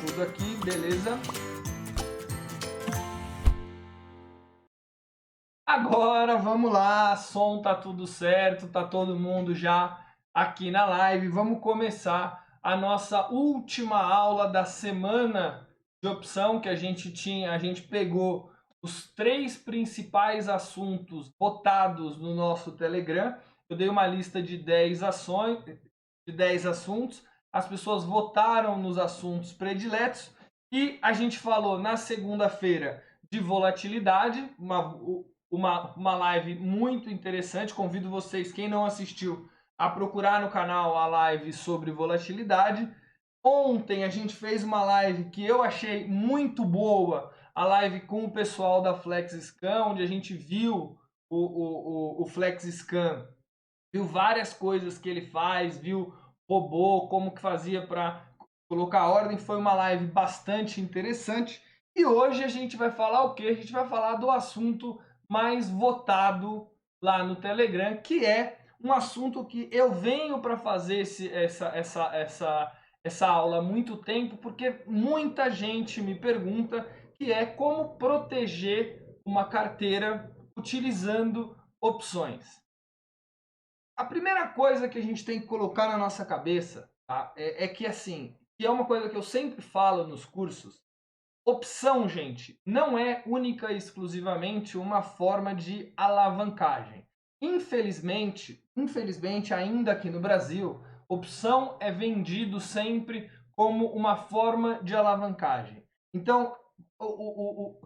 tudo aqui, beleza? Agora vamos lá, som tá tudo certo, tá todo mundo já aqui na live. Vamos começar a nossa última aula da semana de opção que a gente tinha. A gente pegou os 3 principais assuntos votados no nosso Telegram. Eu dei uma lista de 10 ações, de 10 assuntos. As pessoas votaram nos assuntos prediletos e a gente falou na segunda-feira de volatilidade, uma live muito interessante. Convido vocês, quem não assistiu, a procurar no canal a live sobre volatilidade. Ontem a gente fez uma live que eu achei muito boa, a live com o pessoal da FlexScan, onde a gente viu o FlexScan, viu várias coisas que ele faz, viu robô, como que fazia para colocar ordem. Foi uma live bastante interessante. E hoje a gente vai falar o quê? A gente vai falar do assunto mais votado lá no Telegram, que é um assunto que eu venho para fazer essa aula há muito tempo, porque muita gente me pergunta, que é como proteger uma carteira utilizando opções. A primeira coisa que a gente tem que colocar na nossa cabeça, tá, é que assim, que é uma coisa que eu sempre falo nos cursos, opção, gente, não é única e exclusivamente uma forma de alavancagem. Infelizmente, ainda aqui no Brasil, opção é vendido sempre como uma forma de alavancagem. Então,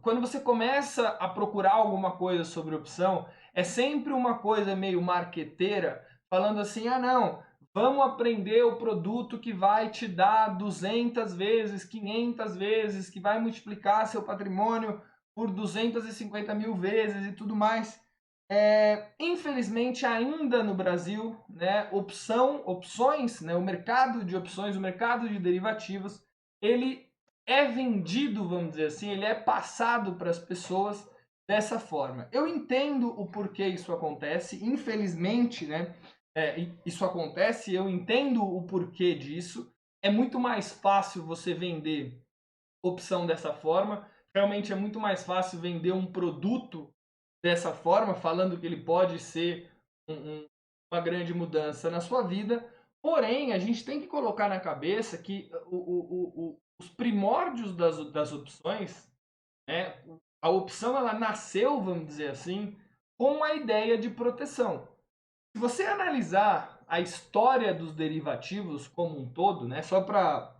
quando você começa a procurar alguma coisa sobre opção, é sempre uma coisa meio marqueteira, falando assim: ah, não, vamos aprender o produto que vai te dar 200 vezes, 500 vezes, que vai multiplicar seu patrimônio por 250 mil vezes e tudo mais. Infelizmente, ainda no Brasil, né, opções, né, o mercado de opções, o mercado de derivativos, ele é vendido, vamos dizer assim, ele é passado para as pessoas dessa forma. Eu entendo o porquê isso acontece, infelizmente, né, isso acontece, eu entendo o porquê disso. É muito mais fácil você vender opção dessa forma, realmente é muito mais fácil vender um produto dessa forma, falando que ele pode ser uma grande mudança na sua vida. Porém, a gente tem que colocar na cabeça que os primórdios das opções, né, a opção ela nasceu, vamos dizer assim, com a ideia de proteção. Se você analisar a história dos derivativos como um todo, né, só para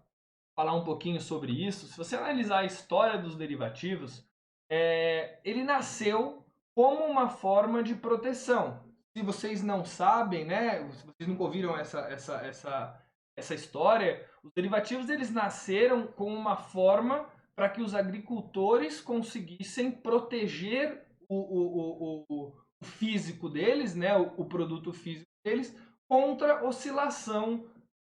falar um pouquinho sobre isso, se você analisar a história dos derivativos, ele nasceu como uma forma de proteção. Se vocês não sabem, né, se vocês nunca ouviram essa história, os derivativos eles nasceram como uma forma para que os agricultores conseguissem proteger o físico deles, né, o produto físico deles, contra oscilação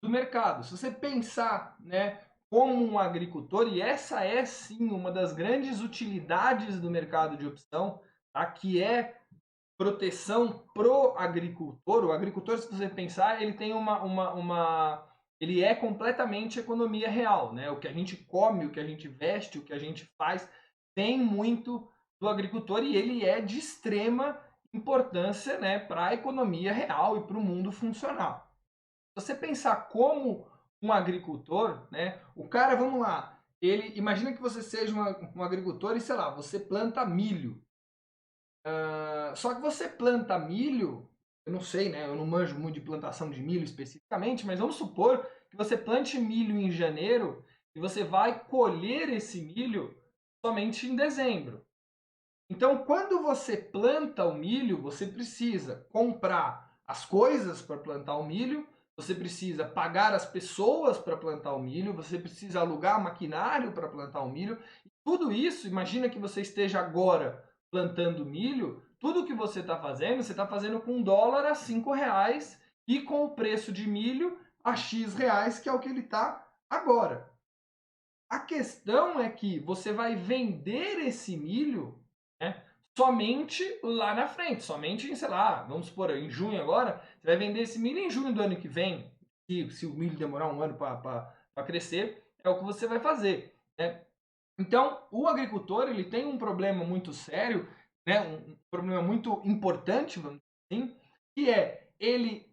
do mercado. Se você pensar, né, como um agricultor, e essa é sim uma das grandes utilidades do mercado de opção, tá, que é proteção pro agricultor. O agricultor, se você pensar, ele tem ele é completamente economia real, né? O que a gente come, o que a gente veste, o que a gente faz, tem muito do agricultor e ele é de extrema importância, né, para a economia real e para o mundo funcional. Se você pensar como um agricultor, né, o cara, vamos lá, ele imagina que você seja um agricultor e sei lá, você planta milho. Só que você planta milho, eu não sei, né? Eu não manjo muito de plantação de milho especificamente, mas vamos supor que você plante milho em janeiro e você vai colher esse milho somente em dezembro. Então, quando você planta o milho, você precisa comprar as coisas para plantar o milho, você precisa pagar as pessoas para plantar o milho, você precisa alugar maquinário para plantar o milho. E tudo isso, imagina que você esteja agora plantando milho, tudo que você está fazendo com dólar a R$ 5 e com o preço de milho a X reais, que é o que ele está agora. A questão é que você vai vender esse milho, né, somente lá na frente, somente em, sei lá, vamos supor, em junho agora, você vai vender esse milho em junho do ano que vem, se o milho demorar um ano para crescer, é o que você vai fazer, né? Então, o agricultor ele tem um problema muito sério, né? Um problema muito importante, vamos dizer assim, que é ele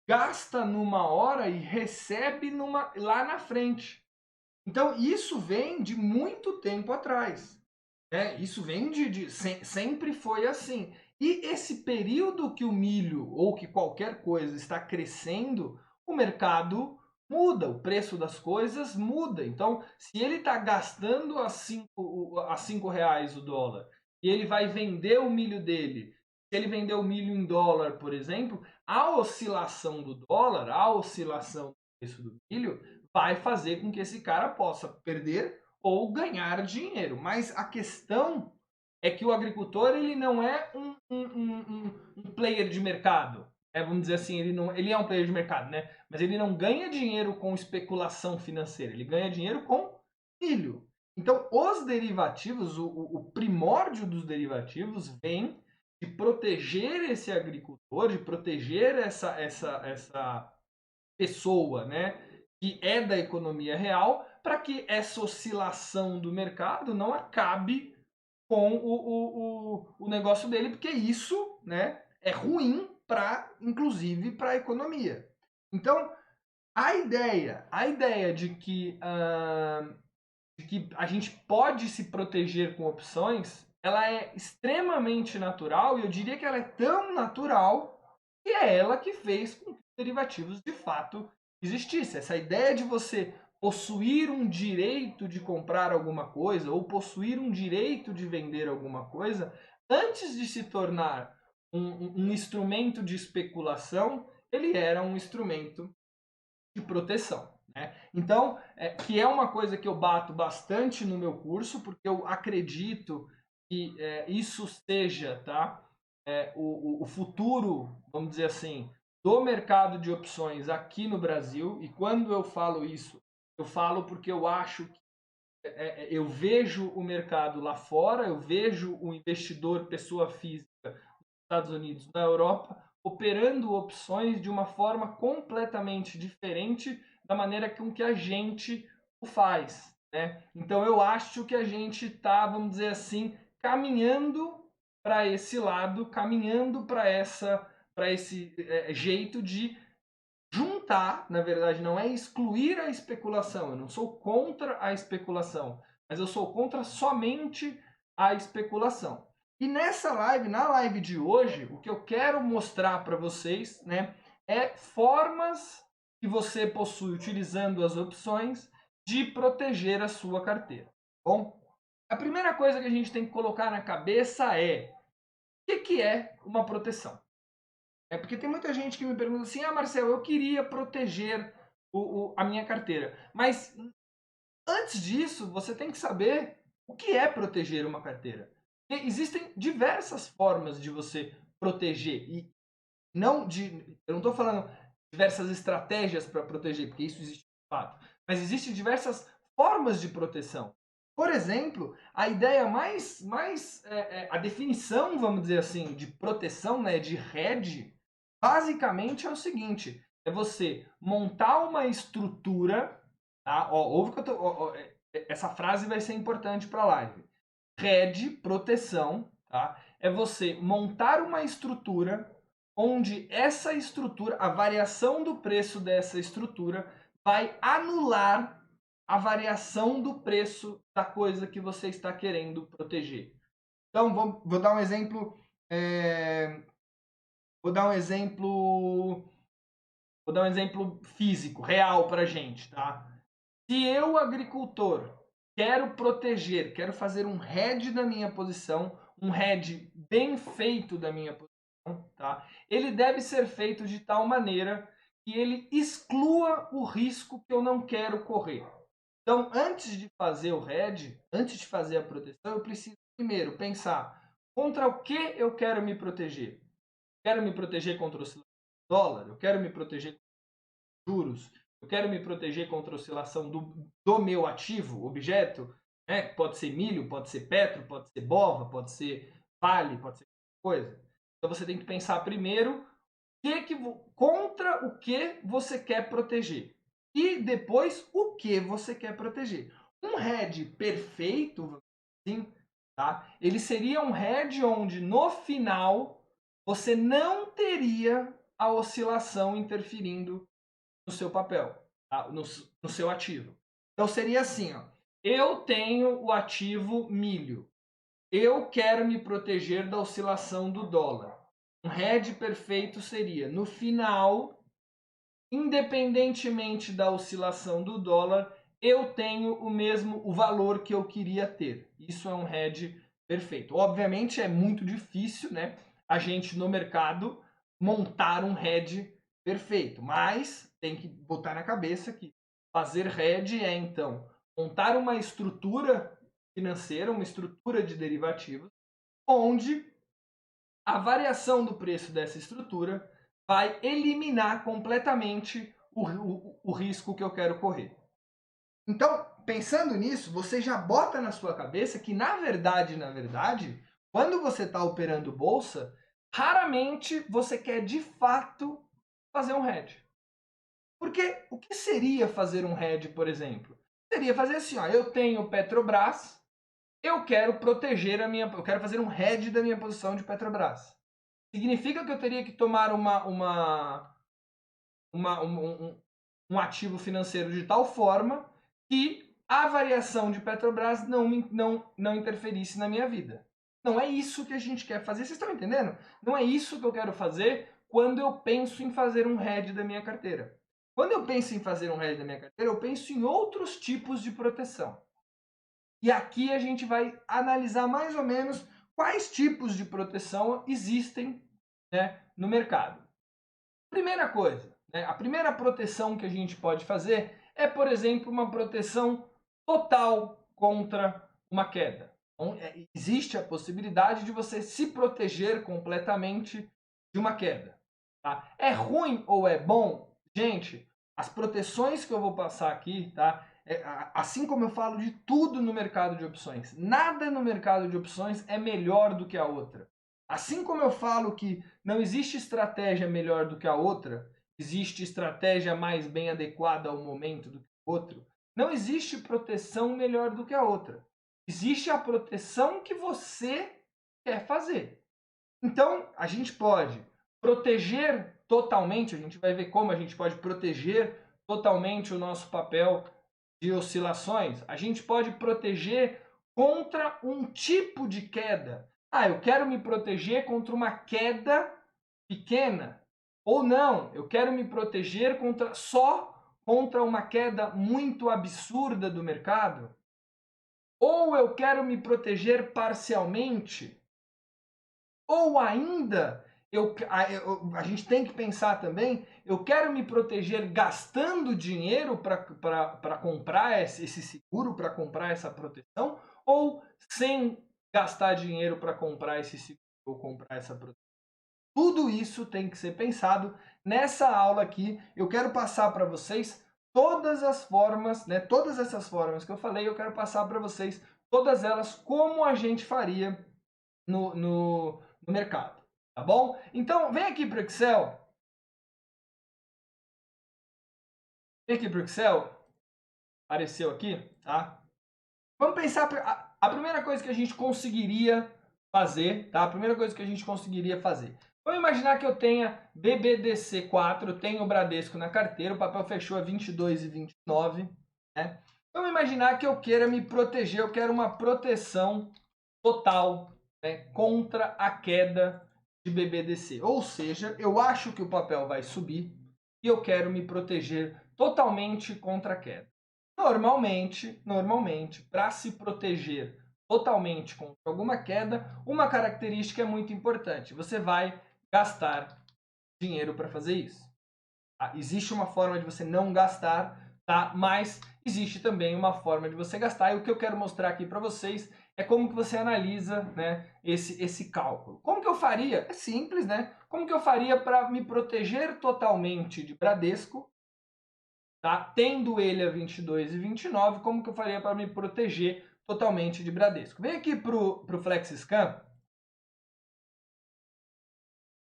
gasta numa hora e recebe lá na frente. Então, isso vem de muito tempo atrás. Né? Isso vem sempre foi assim. E esse período que o milho ou que qualquer coisa está crescendo, o mercado muda, o preço das coisas muda. Então, se ele está gastando a cinco reais o dólar e ele vai vender o milho dele, se ele vender o milho em dólar, por exemplo, a oscilação do dólar, a oscilação do preço do milho, vai fazer com que esse cara possa perder ou ganhar dinheiro. Mas a questão é que o agricultor ele não é um player de mercado. Vamos dizer assim, ele é um player de mercado, né? Mas ele não ganha dinheiro com especulação financeira, ele ganha dinheiro com milho. Então, os derivativos, o primórdio dos derivativos vem de proteger esse agricultor, de proteger essa pessoa, né, que é da economia real, para que essa oscilação do mercado não acabe com o negócio dele, porque isso, né, é ruim para, inclusive, para a economia. Então, a ideia de que a gente pode se proteger com opções, ela é extremamente natural e eu diria que ela é tão natural que é ela que fez com que os derivativos de fato existissem. Essa ideia de você possuir um direito de comprar alguma coisa ou possuir um direito de vender alguma coisa, antes de se tornar um instrumento de especulação, ele era um instrumento de proteção. Né? Então, que é uma coisa que eu bato bastante no meu curso, porque eu acredito que isso seja, tá, o futuro, vamos dizer assim, do mercado de opções aqui no Brasil. E quando eu falo isso, eu falo porque eu acho que eu vejo o mercado lá fora, eu vejo o investidor, pessoa física, nos Estados Unidos, na Europa, operando opções de uma forma completamente diferente da maneira com que a gente o faz. Né? Então eu acho que a gente está, vamos dizer assim, caminhando para esse lado, caminhando para esse jeito de juntar, na verdade, não é excluir a especulação. Eu não sou contra a especulação, mas eu sou contra somente a especulação. E nessa live, na live de hoje, o que eu quero mostrar para vocês, né, é formas que você possui utilizando as opções de proteger a sua carteira. Bom, a primeira coisa que a gente tem que colocar na cabeça é o que é uma proteção? Porque tem muita gente que me pergunta assim: ah, Marcelo, eu queria proteger a minha carteira. Mas antes disso, você tem que saber o que é proteger uma carteira. Porque existem diversas formas de você proteger. E não de. Eu não estou falando diversas estratégias para proteger, porque isso existe de fato. Mas existem diversas formas de proteção. Por exemplo, a ideia a definição, vamos dizer assim, de proteção, né, de hedge, basicamente é o seguinte: é você montar uma estrutura, tá? Ó, ouve que essa frase vai ser importante para a live. Hedge, proteção, tá? É você montar uma estrutura onde essa estrutura, a variação do preço dessa estrutura vai anular a variação do preço da coisa que você está querendo proteger. Então, vou dar um exemplo. Vou dar um exemplo. Vou dar um exemplo físico, real para a gente, tá? Se eu, agricultor, quero proteger, quero fazer um hedge da minha posição, um hedge bem feito da minha posição, tá? Ele deve ser feito de tal maneira que ele exclua o risco que eu não quero correr. Então, antes de fazer o hedge, antes de fazer a proteção, eu preciso primeiro pensar contra o que eu quero me proteger. Quero me proteger contra o dólar, eu quero me proteger contra juros, eu quero me proteger contra a oscilação do meu ativo, objeto, né? Pode ser milho, pode ser petro, pode ser bova, pode ser vale, pode ser coisa. Então você tem que pensar primeiro contra o que você quer proteger. e depois o que você quer proteger. Um hedge perfeito, sim, tá? Ele seria um hedge onde no final você não teria a oscilação interferindo no seu papel, tá? no seu ativo. Então seria assim, ó, eu tenho o ativo milho, eu quero me proteger da oscilação do dólar. Um hedge perfeito seria, no final, independentemente da oscilação do dólar, eu tenho o valor que eu queria ter. Isso é um hedge perfeito. Obviamente é muito difícil, né, a gente no mercado montar um hedge perfeito, mas tem que botar na cabeça que fazer hedge é então montar uma estrutura financeira, uma estrutura de derivativos, onde a variação do preço dessa estrutura vai eliminar completamente o risco que eu quero correr. Então, pensando nisso, você já bota na sua cabeça que, na verdade, quando você está operando bolsa, raramente você quer de fato fazer um hedge. Porque o que seria fazer um hedge, por exemplo? Seria fazer assim, ó, eu tenho Petrobras, eu quero proteger eu quero fazer um hedge da minha posição de Petrobras. Significa que eu teria que tomar um ativo financeiro de tal forma que a variação de Petrobras não interferisse na minha vida. Não é isso que a gente quer fazer. Vocês estão entendendo? Não é isso que eu quero fazer quando eu penso em fazer um hedge da minha carteira. Quando eu penso em fazer um hedge da minha carteira, eu penso em outros tipos de proteção. E aqui a gente vai analisar mais ou menos quais tipos de proteção existem, né, no mercado. Primeira coisa, né, a primeira proteção que a gente pode fazer é, por exemplo, uma proteção total contra uma queda. Então, existe a possibilidade de você se proteger completamente de uma queda. Tá? É ruim ou é bom? Gente, as proteções que eu vou passar aqui, tá? Assim como eu falo de tudo no mercado de opções, nada no mercado de opções é melhor do que a outra. Assim como eu falo que não existe estratégia melhor do que a outra, existe estratégia mais bem adequada ao momento do que o outro, não existe proteção melhor do que a outra. Existe a proteção que você quer fazer. Então, a gente pode proteger totalmente, a gente vai ver como a gente pode proteger totalmente o nosso papel de oscilações. A gente pode proteger contra um tipo de queda. Ah, eu quero me proteger contra uma queda pequena. Ou não, eu quero me proteger só contra uma queda muito absurda do mercado. Ou eu quero me proteger parcialmente. Ou ainda, a gente tem que pensar também, eu quero me proteger gastando dinheiro para comprar esse seguro, para comprar essa proteção, ou sem gastar dinheiro para comprar esse seguro ou comprar essa proteção. Tudo isso tem que ser pensado. Nessa aula aqui, eu quero passar para vocês todas as formas, né? Todas essas formas que eu falei, eu quero passar para vocês todas elas como a gente faria no mercado. Tá bom? Então, vem aqui para o Excel. Vem aqui para o Excel. Apareceu aqui, tá? Vamos pensar a primeira coisa que a gente conseguiria fazer, tá? A primeira coisa que a gente conseguiria fazer. Vamos imaginar que eu tenha BBDC4, eu tenho o Bradesco na carteira, o papel fechou a 22,29, né? Vamos imaginar que eu queira me proteger, eu quero uma proteção total, né, contra a queda de BBDC. Ou seja, eu acho que o papel vai subir e eu quero me proteger totalmente contra a queda. Normalmente, para se proteger totalmente contra alguma queda, uma característica é muito importante. Você vai gastar dinheiro para fazer isso. Tá? Existe uma forma de você não gastar, tá? Mas existe também uma forma de você gastar. E o que eu quero mostrar aqui para vocês é como que você analisa, né, esse cálculo. Como que eu faria? É simples, né? Como que eu faria para me proteger totalmente de Bradesco, tá? Tendo ele a 22,29, como que eu faria para me proteger totalmente de Bradesco? Vem aqui pro FlexScan,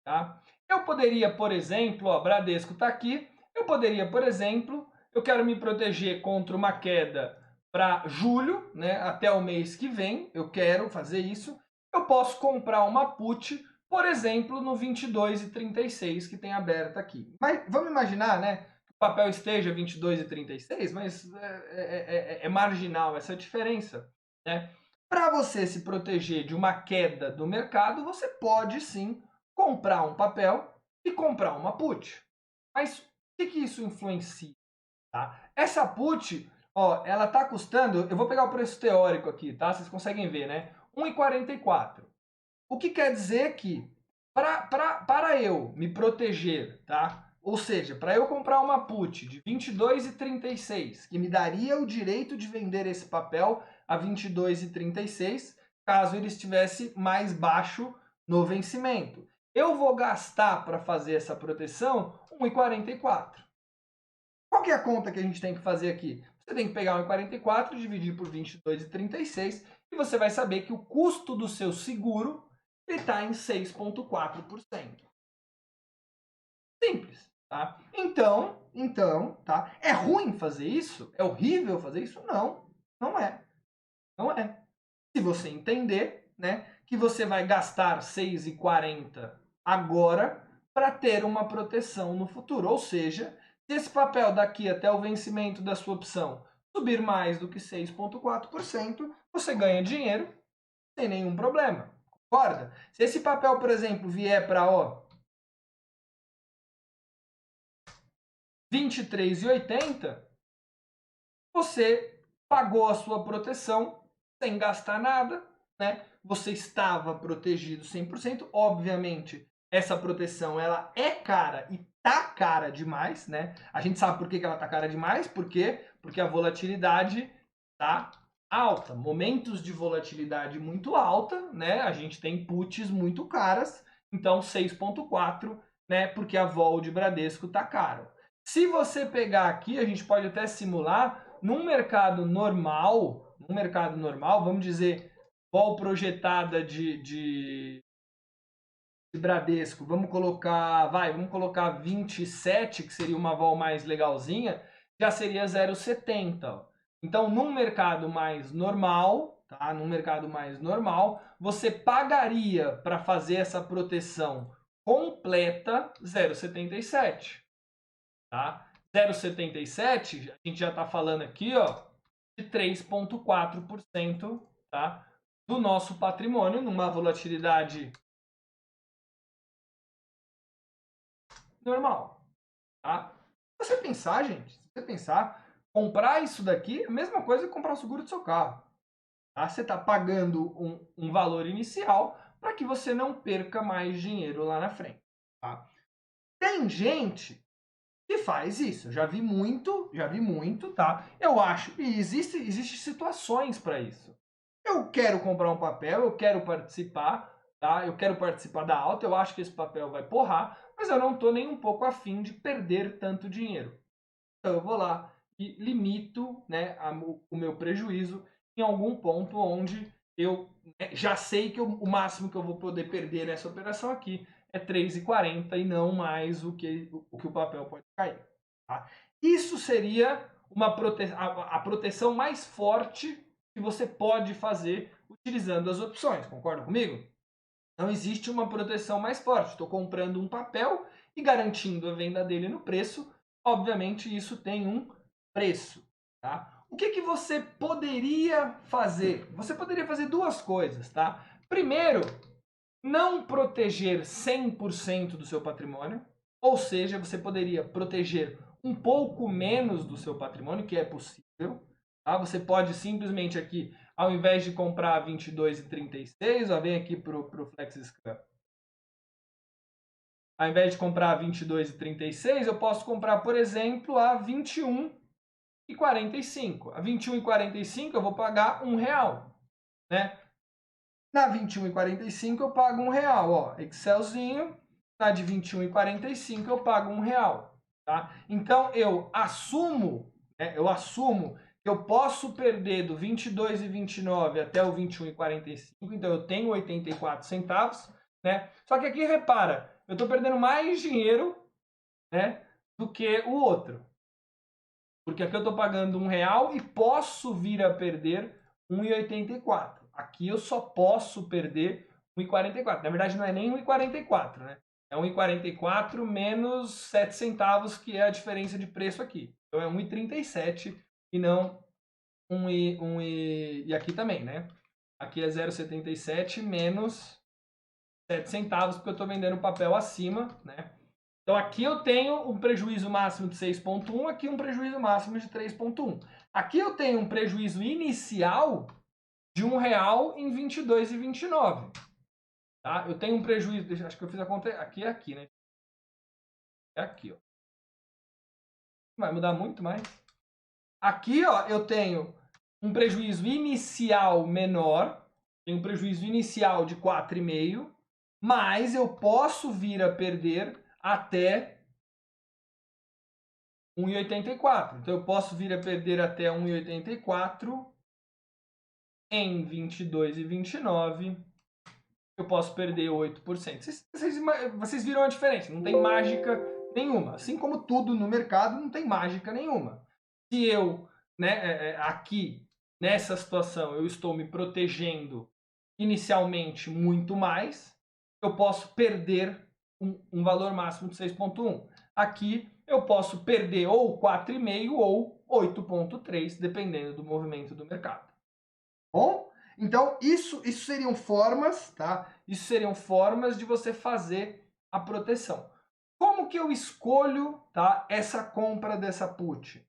tá? Eu poderia, por exemplo, ó, Bradesco está aqui, eu poderia, por exemplo, eu quero me proteger contra uma queda para julho, né, até o mês que vem, eu quero fazer isso, eu posso comprar uma put, por exemplo, no 22,36 que tem aberto aqui. Mas vamos imaginar, né, que o papel esteja 22,36, mas é marginal essa diferença, né? Para você se proteger de uma queda do mercado, você pode sim comprar um papel e comprar uma put. Mas o que isso influencia? Tá? Essa put, ó, ela tá custando, eu vou pegar o preço teórico aqui, tá? Vocês conseguem ver, né? 1,44. O que quer dizer que para eu me proteger, tá? Ou seja, para eu comprar uma put de 22,36, que me daria o direito de vender esse papel a 22,36, caso ele estivesse mais baixo no vencimento. Eu vou gastar para fazer essa proteção 1,44. Qual que é a conta que a gente tem que fazer aqui? Você tem que pegar 1,44, dividir por 22,36 e você vai saber que o custo do seu seguro está em 6,4%. Simples, tá? Então, tá? É ruim fazer isso? É horrível fazer isso? Não, não é. Não é. Se você entender, né, que você vai gastar 6,40 agora para ter uma proteção no futuro. Ou seja, se esse papel daqui até o vencimento da sua opção subir mais do que 6,4%, você ganha dinheiro sem nenhum problema. Concorda? Se esse papel, por exemplo, vier para 23,80, você pagou a sua proteção sem gastar nada, né? Você estava protegido 100%. Obviamente, essa proteção ela é cara e tá cara demais, né? A gente sabe por que ela tá cara demais, por quê? Porque a volatilidade tá alta. Momentos de volatilidade muito alta, né? A gente tem puts muito caras, então 6,4, né? Porque a vol de Bradesco tá caro. Se você pegar aqui, a gente pode até simular num mercado normal, vamos dizer, vol projetada de Bradesco, vamos colocar 27, que seria uma vol mais legalzinha, já seria 0,70. Então, num mercado mais normal, tá? Num mercado mais normal, você pagaria para fazer essa proteção completa 0,77, tá? 0,77, a gente já está falando aqui, ó, de 3,4%, tá? Do nosso patrimônio, numa volatilidade normal, tá? Se você pensar, gente, se você pensar, comprar isso daqui é a mesma coisa que comprar o seguro do seu carro. Tá? Você está pagando um valor inicial para que você não perca mais dinheiro lá na frente. Tá? Tem gente que faz isso. Eu já vi muito, tá? Eu acho, e existe situações para isso. Eu quero comprar um papel, eu quero participar, tá? Eu quero participar da alta, eu acho que esse papel vai porrar, mas eu não tô nem um pouco afim de perder tanto dinheiro. Então eu vou lá e limito, né, o meu prejuízo em algum ponto onde eu já sei que o máximo que eu vou poder perder nessa operação aqui é 3,40 e não mais o que o papel pode cair. Tá? Isso seria a proteção mais forte que você pode fazer utilizando as opções. Concorda comigo? Não existe uma proteção mais forte. Estou comprando um papel e garantindo a venda dele no preço. Obviamente, isso tem um preço. Tá? O que você poderia fazer? Você poderia fazer duas coisas. Tá? Primeiro, não proteger 100% do seu patrimônio. Ou seja, você poderia proteger um pouco menos do seu patrimônio, que é possível. Tá? Você pode simplesmente aqui, ao invés de comprar 22,36, ó, vem aqui para o FlexScan. Ao invés de comprar 22,36, eu posso comprar, por exemplo, a 21,45. A 21,45 eu vou pagar R$1, né? Na 21,45 eu pago R$1, ó, Excelzinho. Na de 21,45 eu pago R$1, tá? Então eu assumo que eu posso perder do 22,29 até o 21,45, então eu tenho 84 centavos, né? Só que aqui repara, eu estou perdendo mais dinheiro, né, do que o outro. Porque aqui eu estou pagando R$ 1 e posso vir a perder 1,84. Aqui eu só posso perder 1,44. Na verdade, não é nem 1,44, né? É 1,44 menos 7 centavos, que é a diferença de preço aqui. Então é 1,37 e não 1 e aqui também, né? Aqui é 0,77 menos 7 centavos, porque eu estou vendendo papel acima, né? Então aqui eu tenho um prejuízo máximo de 6,1, aqui um prejuízo máximo de 3,1. Aqui eu tenho um prejuízo inicial de R$ 1 em 22,29. Tá? Eu tenho um prejuízo, acho que eu fiz a conta, aqui é aqui, né? É aqui, ó. Não vai mudar muito, mas... Aqui, ó, eu tenho um prejuízo inicial menor, tenho um prejuízo inicial de 4,5, mas eu posso vir a perder até 1,84. Então eu posso vir a perder até 1,84 em 22,29. Eu posso perder 8%. Vocês viram a diferença? Não tem mágica nenhuma. Assim como tudo no mercado, não tem mágica nenhuma. Se eu, né, aqui, nessa situação, eu estou me protegendo inicialmente muito mais, eu posso perder um valor máximo de 6,1. Aqui eu posso perder ou 4,5 ou 8,3, dependendo do movimento do mercado. Bom? Então, isso seriam formas, tá? Isso seriam formas de você fazer a proteção. Como que eu escolho, tá, essa compra dessa put?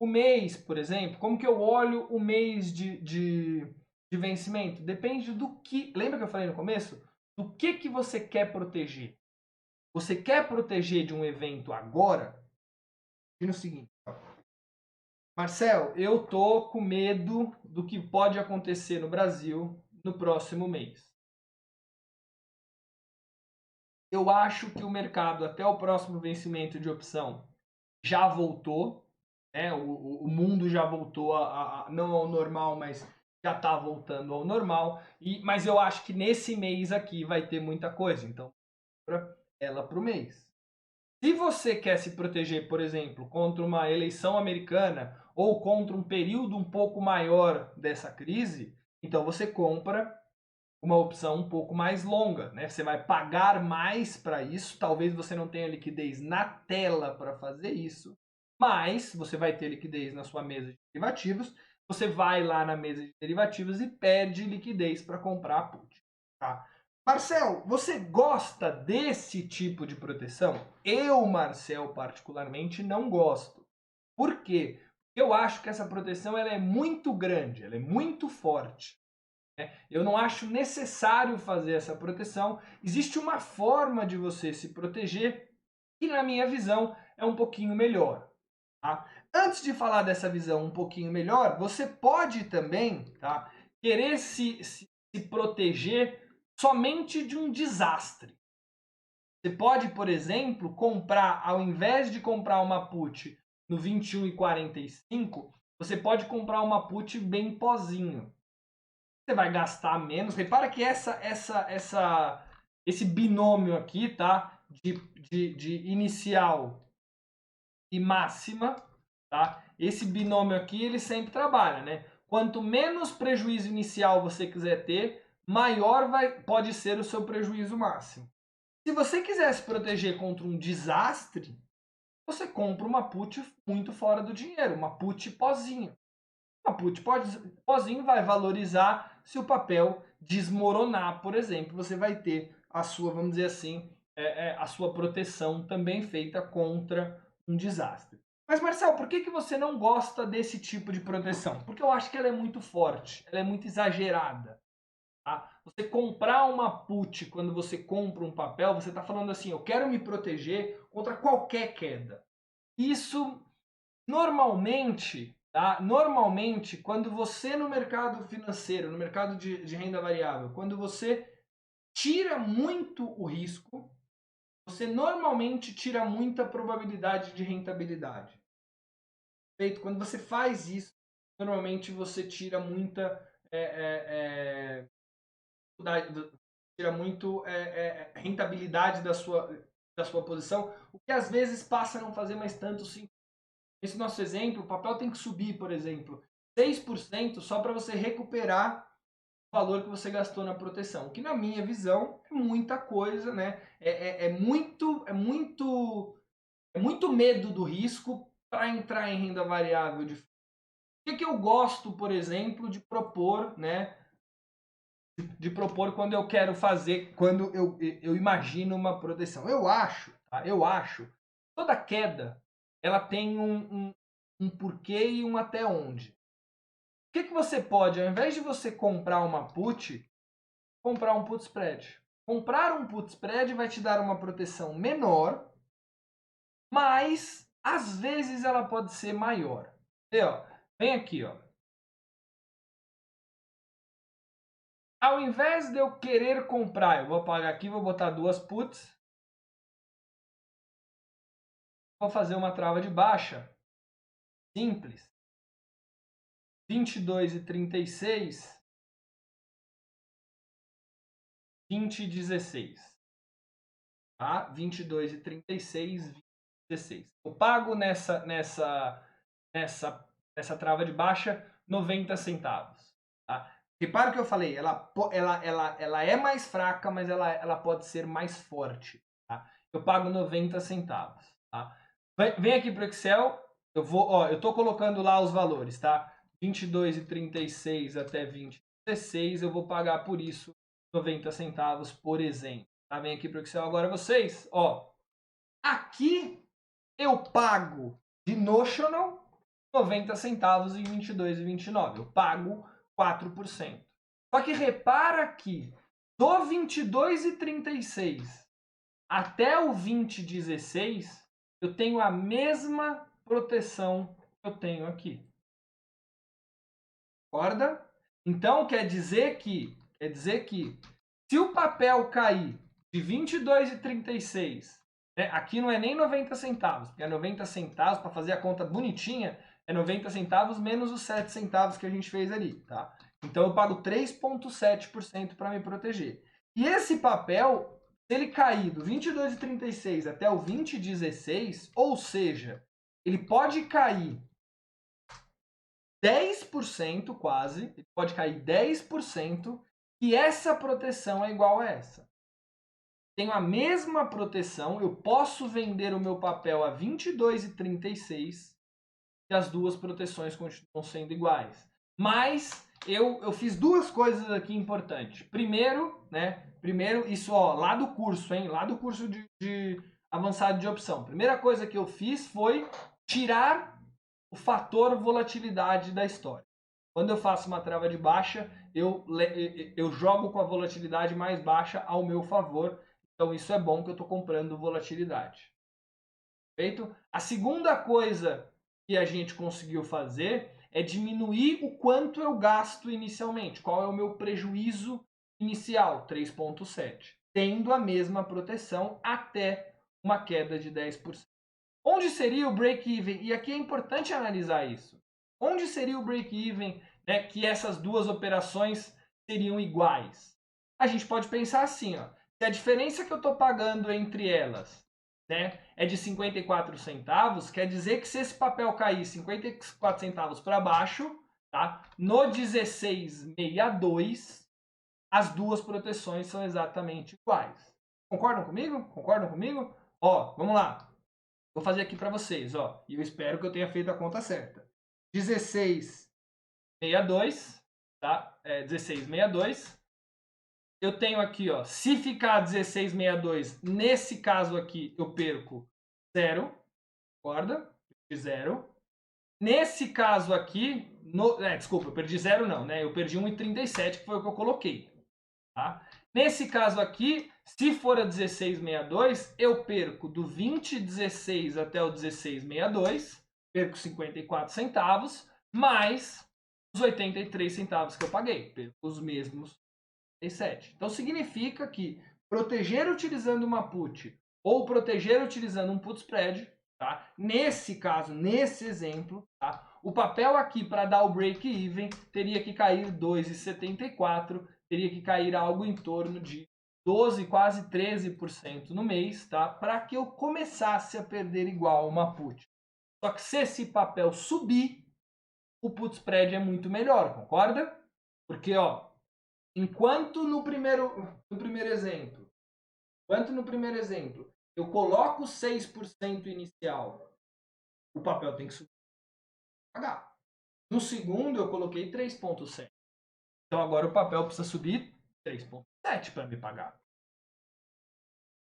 O mês, por exemplo, como que eu olho o mês de vencimento? Depende do que... Lembra que eu falei no começo? Do que você quer proteger? Você quer proteger de um evento agora? E no seguinte, Marcel, eu tô com medo do que pode acontecer no Brasil no próximo mês. Eu acho que o mercado, até o próximo vencimento de opção, já voltou, né? O mundo já voltou não ao normal, mas já está voltando ao normal. Mas eu acho que nesse mês aqui vai ter muita coisa, então ela para o mês. Se você quer se proteger, por exemplo, contra uma eleição americana ou contra um período um pouco maior dessa crise, então você compra uma opção um pouco mais longa, né? Você vai pagar mais para isso, talvez você não tenha liquidez na tela para fazer isso, mas você vai ter liquidez na sua mesa de derivativos, você vai lá na mesa de derivativos e pede liquidez para comprar a put, tá? Marcel, você gosta desse tipo de proteção? Eu, Marcel, particularmente, não gosto. Por quê? Eu acho que essa proteção ela é muito grande, ela é muito forte. Eu não acho necessário fazer essa proteção. Existe uma forma de você se proteger que, na minha visão, é um pouquinho melhor. Tá? Antes de falar dessa visão um pouquinho melhor, você pode também, tá, querer se proteger somente de um desastre. Você pode, por exemplo, comprar, ao invés de comprar uma put no 21,45, você pode comprar uma put bem pozinho. Você vai gastar menos. Repara que esse binômio aqui, tá? De inicial e máxima, tá? Esse binômio aqui, ele sempre trabalha, né? Quanto menos prejuízo inicial você quiser ter, maior pode ser o seu prejuízo máximo. Se você quiser se proteger contra um desastre, você compra uma put muito fora do dinheiro, uma put pozinho. Uma put pozinho vai valorizar se o papel desmoronar, por exemplo. Você vai ter a sua, vamos dizer assim, a sua proteção também feita contra um desastre. Mas, Marcel, por que você não gosta desse tipo de proteção? Porque eu acho que ela é muito forte, ela é muito exagerada. Tá? Você comprar uma put quando você compra um papel, você está falando assim, eu quero me proteger contra qualquer queda. Isso, normalmente, tá? Normalmente, quando você no mercado financeiro, no mercado de renda variável, quando você tira muito o risco, você normalmente tira muita probabilidade de rentabilidade. Feito, quando você faz isso, normalmente você tira muita tira muito rentabilidade da sua posição, o que às vezes passa a não fazer mais tanto sentido. Nesse nosso exemplo, o papel tem que subir, por exemplo, 6% só para você recuperar o valor que você gastou na proteção. Que na minha visão é muita coisa, né? É muito medo do risco para entrar em renda variável. O que eu gosto, por exemplo, de propor, né? De propor quando eu quero fazer, quando eu imagino uma proteção. Eu acho, tá? Eu acho, toda queda ela tem um porquê e um até onde. O que você pode, ao invés de você comprar uma put, comprar um put spread. Comprar um put spread vai te dar uma proteção menor, mas às vezes ela pode ser maior. E, ó, vem aqui, ó. Ao invés de eu querer comprar, eu vou apagar aqui, vou botar duas puts. Vou fazer uma trava de baixa simples. 22,36, 20,16. Tá? 22,36, 20,16. Eu pago nessa trava de baixa 90 centavos. Tá? Repara que eu falei, ela é mais fraca, mas ela pode ser mais forte. Tá? Eu pago 90 centavos. Tá? Vem aqui para o Excel, eu estou colocando lá os valores, tá? 22,36 até 20,16, eu vou pagar por isso 90 centavos, por exemplo. Tá? Vem aqui para o Excel agora vocês, ó. Aqui eu pago de notional 90 centavos em 22,29. Eu pago 4%. Só que repara que do 22,36 até o 20,16, eu tenho a mesma proteção que eu tenho aqui. Concorda? Então quer dizer que se o papel cair de 22,36, né, aqui não é nem 90 centavos, porque é 90 centavos, para fazer a conta bonitinha, é 90 centavos menos os 7 centavos que a gente fez ali, tá? Então eu pago 3,7% para me proteger. E esse papel, se ele cair do 22,36 até o 20,16, ou seja, ele pode cair 10% quase, ele pode cair 10%, e essa proteção é igual a essa. Tenho a mesma proteção, eu posso vender o meu papel a 22,36 e as duas proteções continuam sendo iguais. Mas eu fiz duas coisas aqui importantes. Primeiro, isso ó, lá do curso, hein? Lá do curso de avançado de opção. Primeira coisa que eu fiz foi tirar o fator volatilidade da história. Quando eu faço uma trava de baixa, eu jogo com a volatilidade mais baixa ao meu favor. Então isso é bom que eu estou comprando volatilidade. Perfeito? A segunda coisa que a gente conseguiu fazer é diminuir o quanto eu gasto inicialmente. Qual é o meu prejuízo inicial? 3,7. Tendo a mesma proteção até uma queda de 10%. Onde seria o break-even? E aqui é importante analisar isso. Onde seria o break-even, né, que essas duas operações seriam iguais? A gente pode pensar assim, ó, se a diferença que eu estou pagando entre elas, né, é de 54 centavos, quer dizer que se esse papel cair 54 centavos para baixo, tá, no 16,62, as duas proteções são exatamente iguais. Concordam comigo? Concordam comigo? Ó, vamos lá. Vou fazer aqui para vocês, ó, e eu espero que eu tenha feito a conta certa. 16,62, tá? 16,62. Eu tenho aqui, ó, se ficar 16,62, nesse caso aqui eu perco 0, concorda? Perdi 0. Nesse caso aqui, desculpa, eu perdi 0 não, né? Eu perdi 1,37, que foi o que eu coloquei, tá? Nesse caso aqui, se for a 16,62, eu perco do 20,16 até o 16,62, perco 54 centavos, mais os 83 centavos que eu paguei, perco os mesmos 37. Então significa que proteger utilizando uma put ou proteger utilizando um put spread, tá? Nesse caso, nesse exemplo, tá? O papel aqui para dar o break-even teria que cair 2,74, teria que cair algo em torno de 12, quase 13% no mês, tá? Para que eu começasse a perder igual uma put. Só que se esse papel subir, o put spread é muito melhor, concorda? Porque, ó, enquanto no primeiro exemplo, eu coloco 6% inicial, o papel tem que subir para pagar. No segundo, eu coloquei 3,7%. Então agora o papel precisa subir 3,7 para me pagar.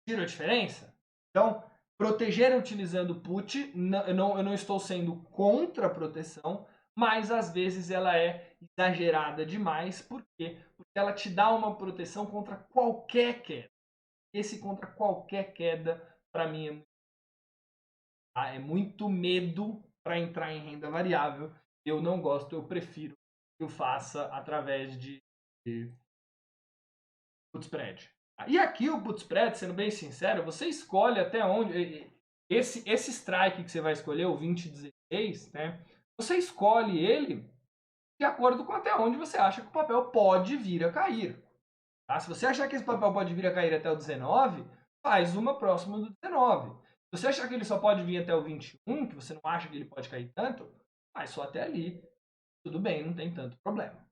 Tira a diferença? Então, proteger utilizando put, eu não estou sendo contra a proteção, mas às vezes ela é exagerada demais. Por quê? Porque ela te dá uma proteção contra qualquer queda. Esse contra qualquer queda, para mim, é muito medo para entrar em renda variável. Eu não gosto, eu prefiro que eu faça através de put spread. E aqui o put spread, sendo bem sincero, você escolhe até onde. Esse strike que você vai escolher, o 2016, né? Você escolhe ele de acordo com até onde você acha que o papel pode vir a cair. Tá? Se você achar que esse papel pode vir a cair até o 19, faz uma próxima do 19. Se você achar que ele só pode vir até o 21, que você não acha que ele pode cair tanto, faz só até ali. Tudo bem, não tem tanto problema.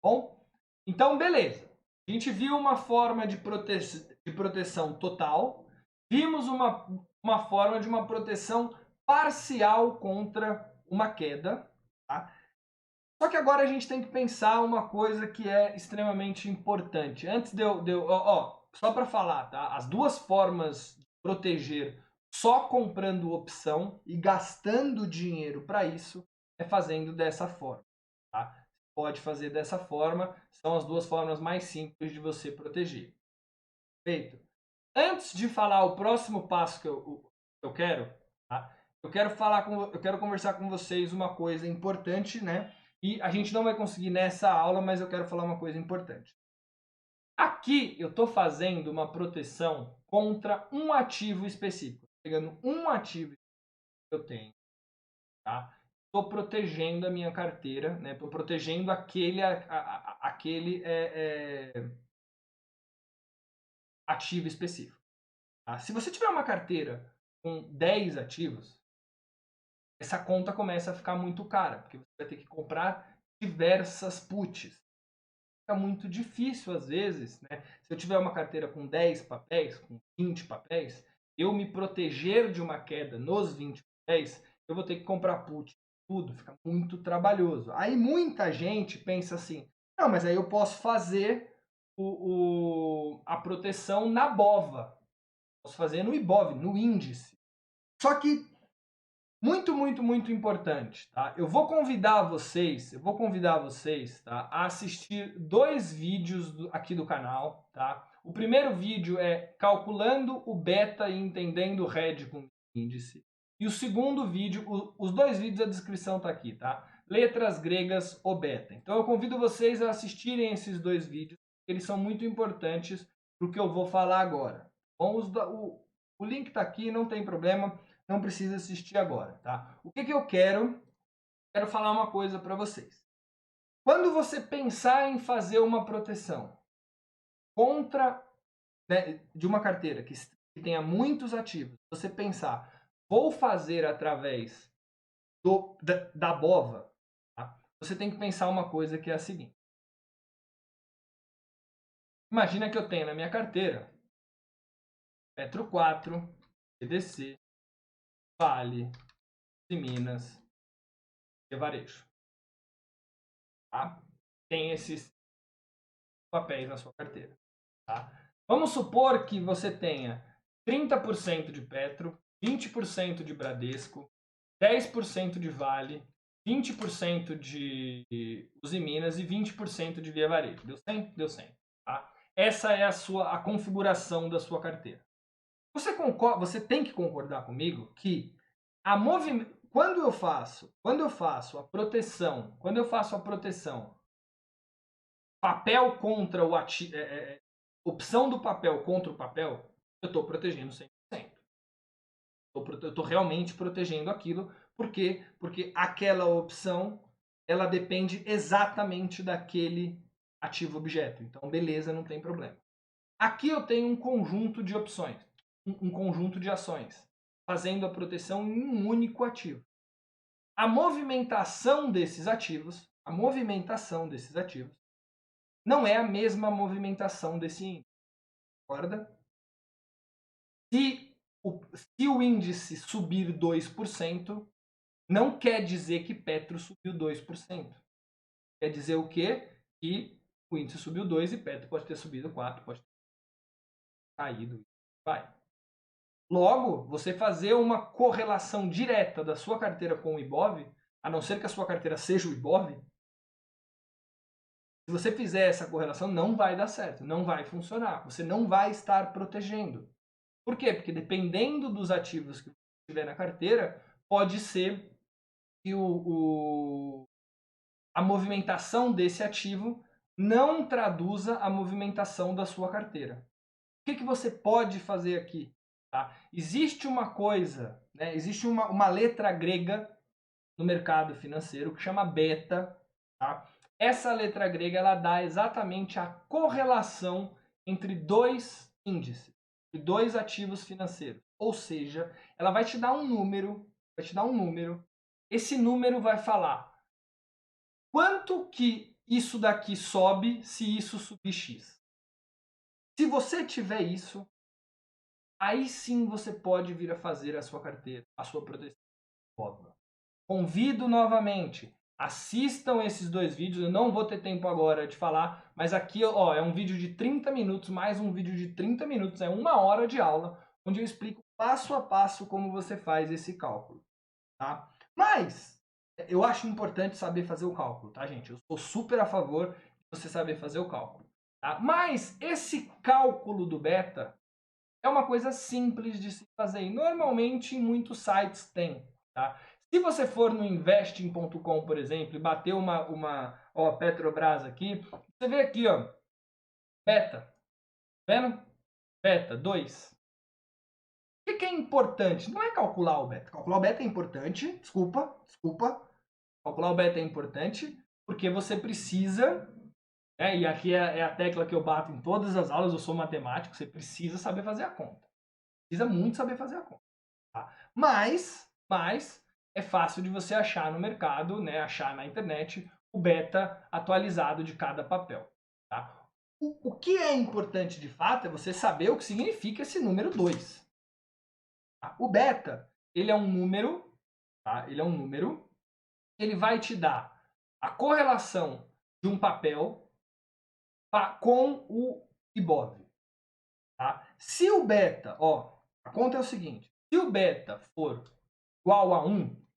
Bom, então beleza. A gente viu uma forma de proteção total, vimos uma forma de uma proteção parcial contra uma queda. Tá? Só que agora a gente tem que pensar uma coisa que é extremamente importante. Antes só para falar, tá? As duas formas de proteger só comprando opção e gastando dinheiro para isso é fazendo dessa forma. Tá? Pode fazer dessa forma, são as duas formas mais simples de você proteger. Perfeito? Antes de falar o próximo passo que eu quero, tá? eu quero conversar com vocês uma coisa importante, né? E a gente não vai conseguir nessa aula, mas eu quero falar uma coisa importante. Aqui eu estou fazendo uma proteção contra um ativo específico. Pegando um ativo que eu tenho, tá? Estou protegendo a minha carteira, né? Estou protegendo aquele ativo específico. Tá? Se você tiver uma carteira com 10 ativos, essa conta começa a ficar muito cara, porque você vai ter que comprar diversas puts. Fica muito difícil às vezes, né? Se eu tiver uma carteira com 10 papéis, com 20 papéis, eu me proteger de uma queda nos 20 papéis, eu vou ter que comprar put, tudo, fica muito trabalhoso. Aí muita gente pensa assim, não, mas aí eu posso fazer a proteção na BOVA, posso fazer no IBOV, no índice. Só que muito importante, tá? Eu vou convidar vocês, tá, a assistir dois vídeos aqui do canal, tá? O primeiro vídeo é calculando o beta e entendendo o RED com índice. E o segundo vídeo, os dois vídeos, a descrição tá aqui, tá? Letras gregas ou beta. Então eu convido vocês a assistirem esses dois vídeos, eles são muito importantes para o que eu vou falar agora. Bom, o link tá aqui, não tem problema. Não precisa assistir agora, tá? O que eu quero? Quero falar uma coisa para vocês. Quando você pensar em fazer uma proteção contra, né, de uma carteira que tenha muitos ativos, você pensar, vou fazer através da BOVA, tá? Você tem que pensar uma coisa que é a seguinte. Imagina que eu tenho na minha carteira Petro 4, EDC, Vale, e Minas e Varejo. Tá? Tem esses papéis na sua carteira. Tá? Vamos supor que você tenha 30% de Petro, 20% de Bradesco, 10% de Vale, 20% de Usiminas e 20% de Via Varejo. Deu 100? Deu 100. Tá? Essa é a configuração da sua carteira. Você tem que concordar comigo que quando eu faço a proteção, papel contra o ativo, opção do papel contra o papel, eu estou protegendo 100%. Eu estou realmente protegendo aquilo. Por quê? Porque aquela opção, ela depende exatamente daquele ativo objeto. Então, beleza, não tem problema. Aqui eu tenho um conjunto de opções, um conjunto de ações. fazendo a proteção em um único ativo. A movimentação desses ativos não é a mesma movimentação desse índice, concorda? Se o índice subir 2%, não quer dizer que Petro subiu 2%. Quer dizer o quê? Que o índice subiu 2% e Petro pode ter subido 4%, pode ter caído. Vai. Logo, você fazer uma correlação direta da sua carteira com o Ibov, a não ser que a sua carteira seja o Ibov, se você fizer essa correlação, não vai dar certo, não vai funcionar. Você não vai estar protegendo. Por quê? Porque dependendo dos ativos que você tiver na carteira, pode ser que a movimentação desse ativo não traduza a movimentação da sua carteira. O que você pode fazer aqui? Tá? Existe uma coisa, né? Existe uma letra grega no mercado financeiro que chama beta. Tá? Essa letra grega ela dá exatamente a correlação entre dois índices, de dois ativos financeiros. Ou seja, ela vai te dar um número, esse número vai falar quanto que isso daqui sobe se isso subir X. Se você tiver isso, aí sim você pode vir a fazer a sua carteira, a sua proteção. Convido novamente, assistam esses dois vídeos, eu não vou ter tempo agora de falar, mas aqui ó, é um vídeo de 30 minutos, mais um vídeo de 30 minutos, é 1 hora de aula, onde eu explico passo a passo como você faz esse cálculo. Tá? Mas eu acho importante saber fazer o cálculo, tá, gente? Eu sou super a favor de você saber fazer o cálculo. Tá? Mas esse cálculo do beta é uma coisa simples de se fazer e normalmente em muitos sites tem. Tá? Se você for no investing.com, por exemplo, e bater ó, Petrobras aqui, você vê aqui, ó, beta, tá vendo? Beta 2. O que é importante? Não é calcular o beta. Calcular o beta é importante, desculpa. Calcular o beta é importante porque você precisa, e aqui é a tecla que eu bato em todas as aulas, eu sou matemático, você precisa saber fazer a conta. Precisa muito saber fazer a conta. Tá? Mas é fácil de você achar no mercado, né, achar na internet o beta atualizado de cada papel. Tá? O que é importante de fato é você saber o que significa esse número 2. Tá? O beta, ele é um número, tá? Ele vai te dar a correlação de um papel com o Ibov. Tá? Se o beta, ó, a conta é o seguinte, se o beta for igual a 1,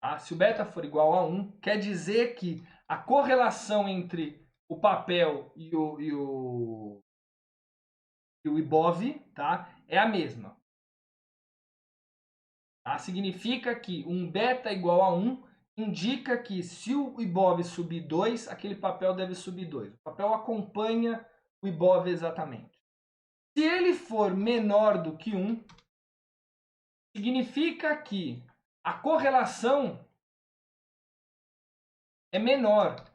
tá? Se o beta for igual a 1, quer dizer que a correlação entre o papel e o Ibov, tá? É a mesma. Tá? Significa que um beta igual a 1 indica que se o Ibov subir 2, aquele papel deve subir 2. O papel acompanha o Ibov exatamente. Se ele for menor do que 1, significa que a correlação é menor.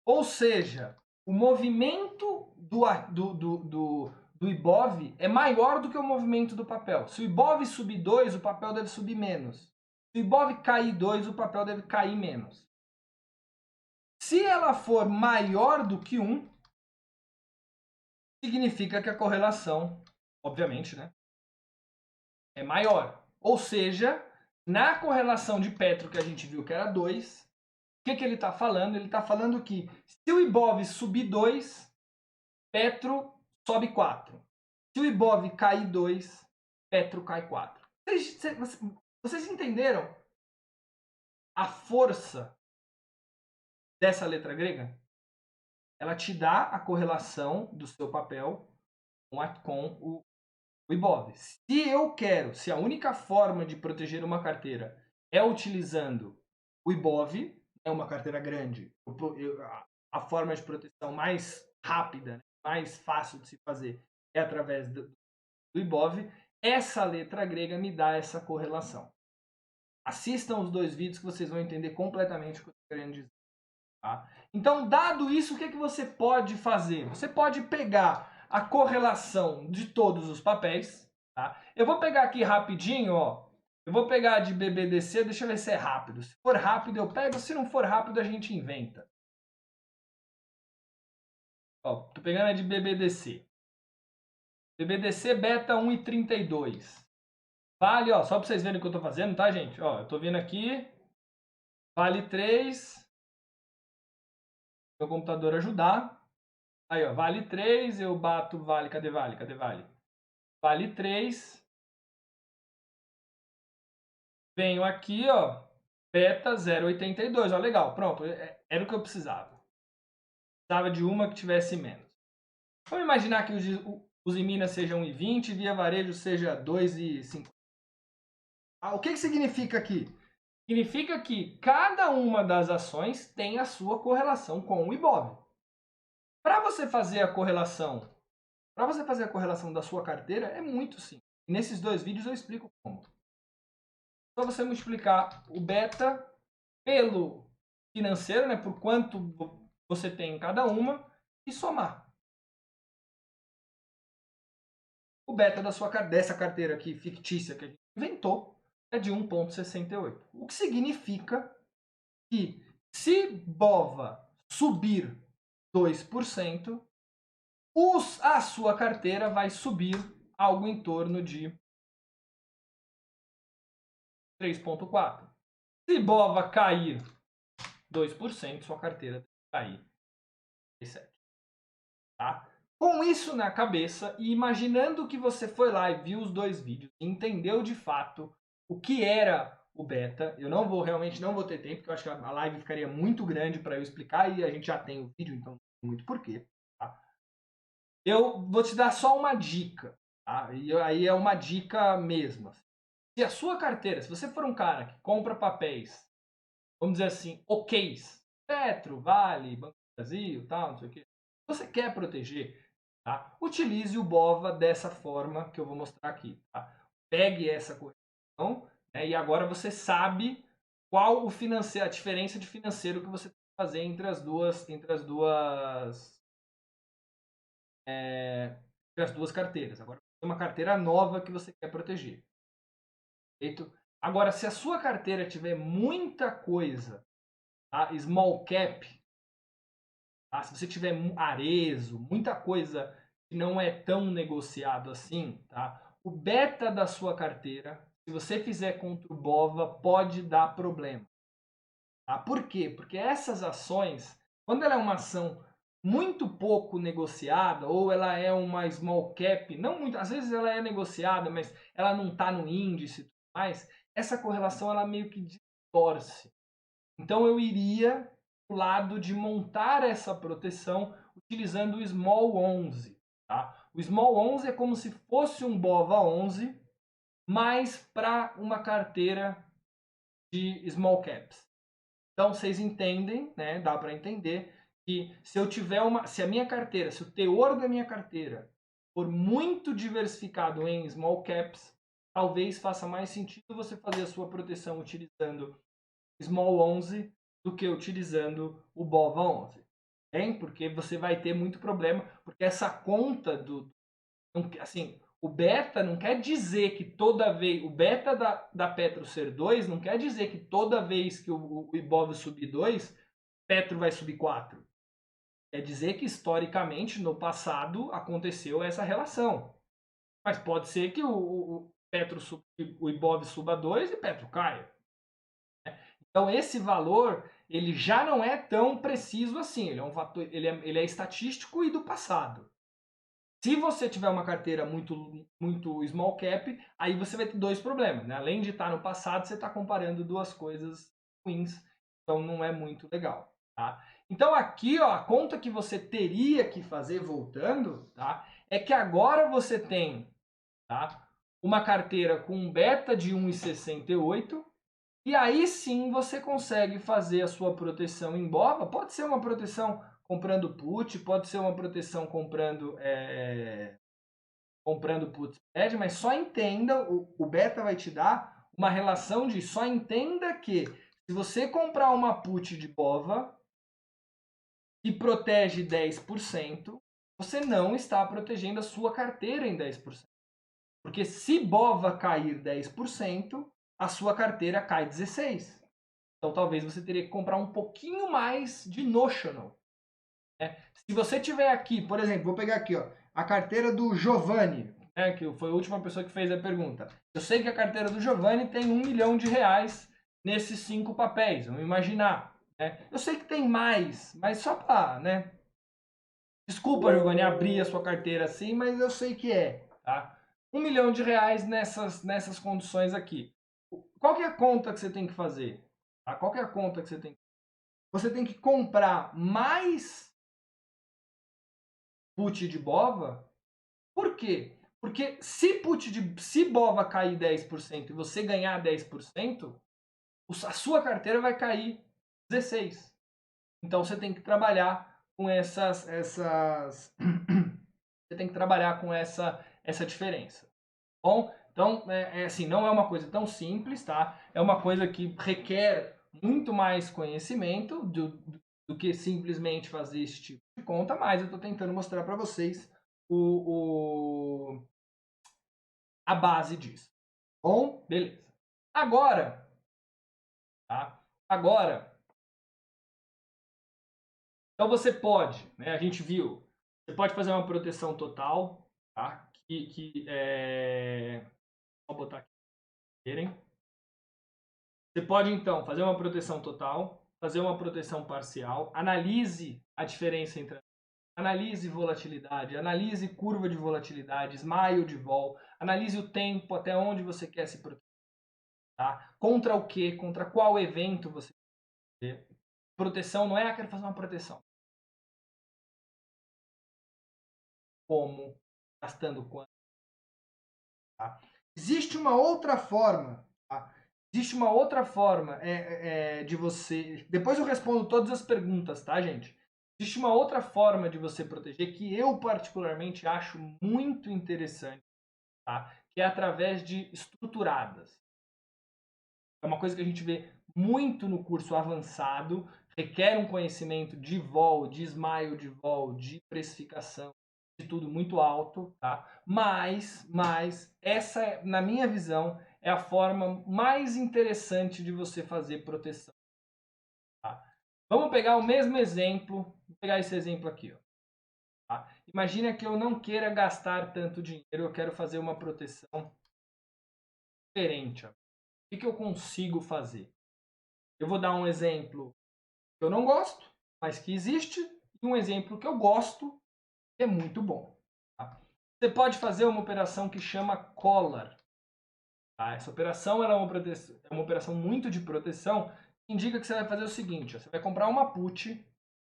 Ou seja, o movimento do Ibov é maior do que o movimento do papel. Se o Ibov subir 2, o papel deve subir menos. Se o Ibov cair 2, o papel deve cair menos. Se ela for maior do que 1, significa que a correlação, obviamente, né, é maior. Ou seja, na correlação de Petro que a gente viu que era 2, o que ele está falando? Ele está falando que se o Ibov subir 2, Petro sobe 4. Se o Ibov cair 2, Petro cai 4. Vocês entenderam a força dessa letra grega? Ela te dá a correlação do seu papel com o Ibov. Se a única forma de proteger uma carteira é utilizando o Ibov, é uma carteira grande, a forma de proteção mais rápida, mais fácil de se fazer é através do Ibov, essa letra grega me dá essa correlação. Assistam os dois vídeos que vocês vão entender completamente o que eu estou querendo dizer. Tá? Então, dado isso, o que você pode fazer? Você pode pegar a correlação de todos os papéis, Tá? Eu vou pegar aqui rapidinho, ó. Eu vou pegar de BBDC, deixa eu ver se é rápido. Se for rápido eu pego, se não for rápido a gente inventa. Ó, tô pegando a de BBDC. BBDC beta 1,32. Vale, ó, só para vocês verem o que eu tô fazendo, tá, gente? Ó, eu tô vindo aqui. Vale 3. Meu computador ajudar. Aí, ó, vale 3, eu bato vale. Cadê vale? Cadê vale? Vale 3. Venho aqui, ó, beta 0,82. Ó, legal, pronto. Era o que eu precisava. Precisava de uma que tivesse menos. Vamos imaginar que os em Minas sejam 1,20 e via varejo seja 2,50. O que significa aqui? Significa que cada uma das ações tem a sua correlação com o Ibov. Para você fazer a correlação da sua carteira é muito simples. E nesses dois vídeos eu explico como. Só você multiplicar o beta pelo financeiro, né, por quanto você tem em cada uma, e somar. O beta dessa carteira aqui, fictícia, que a gente inventou, é de 1,68. O que significa que se BOVA subir 2%, a sua carteira vai subir algo em torno de 3,4%. Se BOVA cair 2%, sua carteira vai cair 7%. Tá? Com isso na cabeça e imaginando que você foi lá e viu os dois vídeos e entendeu de fato o que era o beta, eu realmente não vou ter tempo, porque eu acho que a live ficaria muito grande para eu explicar e a gente já tem o vídeo, então não tem muito porquê. Tá? Eu vou te dar só uma dica, tá? E aí é uma dica mesmo. Se a sua carteira, se você for um cara que compra papéis, vamos dizer assim, OKs, Petro, Vale, Banco do Brasil, tal, não sei o quê, você quer proteger, tá? Utilize o BOVA dessa forma que eu vou mostrar aqui. Tá? Pegue essa correção, né, e agora você sabe qual a diferença de financeiro que você tem que fazer entre as duas carteiras. Agora, tem uma carteira nova que você quer proteger. Perfeito? Agora, se a sua carteira tiver muita coisa, tá? Small cap, tá? Se você tiver Arezo, muita coisa que não é tão negociado assim, tá? O beta da sua carteira, se você fizer contra o BOVA, pode dar problema. Tá? Por quê? Porque essas ações, quando ela é uma ação muito pouco negociada, ou ela é uma small cap, não muito, às vezes ela é negociada, mas ela não está no índice e tudo mais, essa correlação ela meio que distorce. Então eu iria do lado de montar essa proteção utilizando o Small 11. Tá? O Small 11 é como se fosse um BOVA 11, mas para uma carteira de small caps. Então vocês entendem, né? Dá para entender que se a minha carteira, se o teor da minha carteira for muito diversificado em small caps, talvez faça mais sentido você fazer a sua proteção utilizando Small 11 do que utilizando o BOVA 11. Hein? Porque você vai ter muito problema, porque essa conta assim, o beta não quer dizer que toda vez, o beta da Petro ser 2 não quer dizer que toda vez que o Ibov subir 2, Petro vai subir 4. Quer dizer que historicamente, no passado, aconteceu essa relação. Mas pode ser que o Ibov suba 2 e Petro caia. Então esse valor ele já não é tão preciso assim. Ele é um fator, ele é estatístico e do passado. Se você tiver uma carteira muito small cap, aí você vai ter dois problemas. Né? Além de estar no passado, você está comparando duas coisas ruins. Então não é muito legal. Tá? Então aqui ó, a conta que você teria que fazer voltando, tá? É que agora você tem, tá? Uma carteira com um beta de 1,68 e aí sim você consegue fazer a sua proteção em BOVA. Pode ser uma proteção comprando put, pode ser uma proteção comprando put spread, mas só entenda, o beta vai te dar uma relação de só entenda que se você comprar uma put de BOVA que protege 10%, você não está protegendo a sua carteira em 10%. Porque se BOVA cair 10%, a sua carteira cai 16%. Então talvez você teria que comprar um pouquinho mais de notional. Né? Se você tiver aqui, por exemplo, vou pegar aqui, ó, a carteira do Giovanni, né, que foi a última pessoa que fez a pergunta. Eu sei que a carteira do Giovanni tem R$1 milhão nesses 5 papéis, vamos imaginar. Né? Eu sei que tem mais, mas só para, né? Desculpa, Giovanni, abrir a sua carteira assim, mas eu sei que é, tá? R$1 milhão nessas condições aqui. Qual que é a conta que você tem que fazer? Tá? Qual que é a conta que você tem? Você tem que comprar mais put de BOVA. Por quê? Porque se BOVA cair 10% e você ganhar 10%, a sua carteira vai cair 16%. Então você tem que trabalhar com você tem que trabalhar com essa diferença. Bom, então assim, não é uma coisa tão simples, tá? É uma coisa que requer muito mais conhecimento do que simplesmente fazer esse tipo de conta, mas eu estou tentando mostrar para vocês a base disso. Bom, beleza. Agora, tá? Agora, então você pode, né? A gente viu, você pode fazer uma proteção total, tá? Vou botar aqui, querem? Você pode então fazer uma proteção total, fazer uma proteção parcial, analise a diferença entre analise volatilidade, analise curva de volatilidade, smile de vol, analise o tempo até onde você quer se proteger, tá? Contra o que, contra qual evento você quer fazer. Proteção não é quero fazer uma proteção. Como, gastando quanto. Tá? Existe uma outra forma, tá? Existe uma outra forma de você. Depois eu respondo todas as perguntas, tá, gente? Existe uma outra forma de você proteger que eu particularmente acho muito interessante, tá? Que é através de estruturadas. É uma coisa que a gente vê muito no curso avançado, requer um conhecimento de vol, de smile de vol, de precificação, de tudo muito alto, tá? Mas essa, na minha visão, é a forma mais interessante de você fazer proteção. Tá? Vamos pegar o mesmo exemplo, vou pegar esse exemplo aqui, ó. Tá? Imagina que eu não queira gastar tanto dinheiro, eu quero fazer uma proteção diferente. Ó. O que eu consigo fazer? Eu vou dar um exemplo que eu não gosto, mas que existe, e um exemplo que eu gosto, que é muito bom. Tá? Você pode fazer uma operação que chama collar. Tá? Essa operação ela é uma operação muito de proteção, que indica que você vai fazer o seguinte, ó, você vai comprar uma put,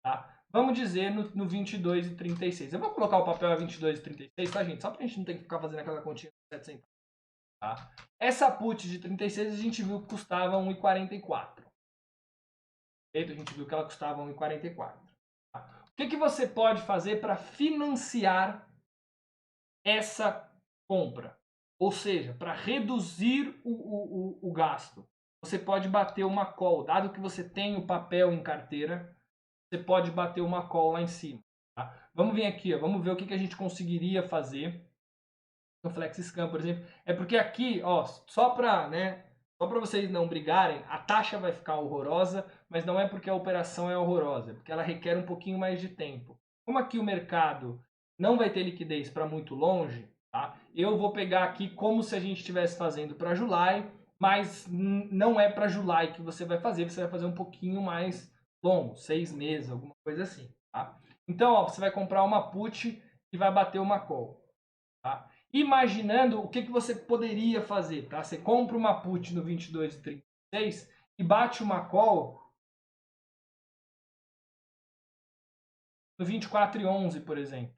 tá? Vamos dizer no 22,36. Eu vou colocar o papel a 22,36, tá, gente? Só pra gente não ter que ficar fazendo aquela continha de 7 centavos. Tá? Essa put de 36 a gente viu que custava 1,44. A gente viu que ela custava 1,44. Tá? O que você pode fazer para financiar essa compra? Ou seja, para reduzir o gasto. Você pode bater uma call. Dado que você tem o papel em carteira, você pode bater uma call lá em cima. Tá? Vamos vir aqui, ó, vamos ver o que a gente conseguiria fazer no FlexScan, por exemplo. É porque aqui, ó, só para vocês não brigarem, a taxa vai ficar horrorosa, mas não é porque a operação é horrorosa, é porque ela requer um pouquinho mais de tempo. Como aqui o mercado não vai ter liquidez para muito longe, tá? Eu vou pegar aqui como se a gente estivesse fazendo para July, mas não é para July que você vai fazer um pouquinho mais longo, 6 meses, alguma coisa assim, tá? Então, ó, você vai comprar uma put e vai bater uma call, tá? Imaginando o que você poderia fazer, tá? Você compra uma put no 22,36 e bate uma call no 24,11, por exemplo,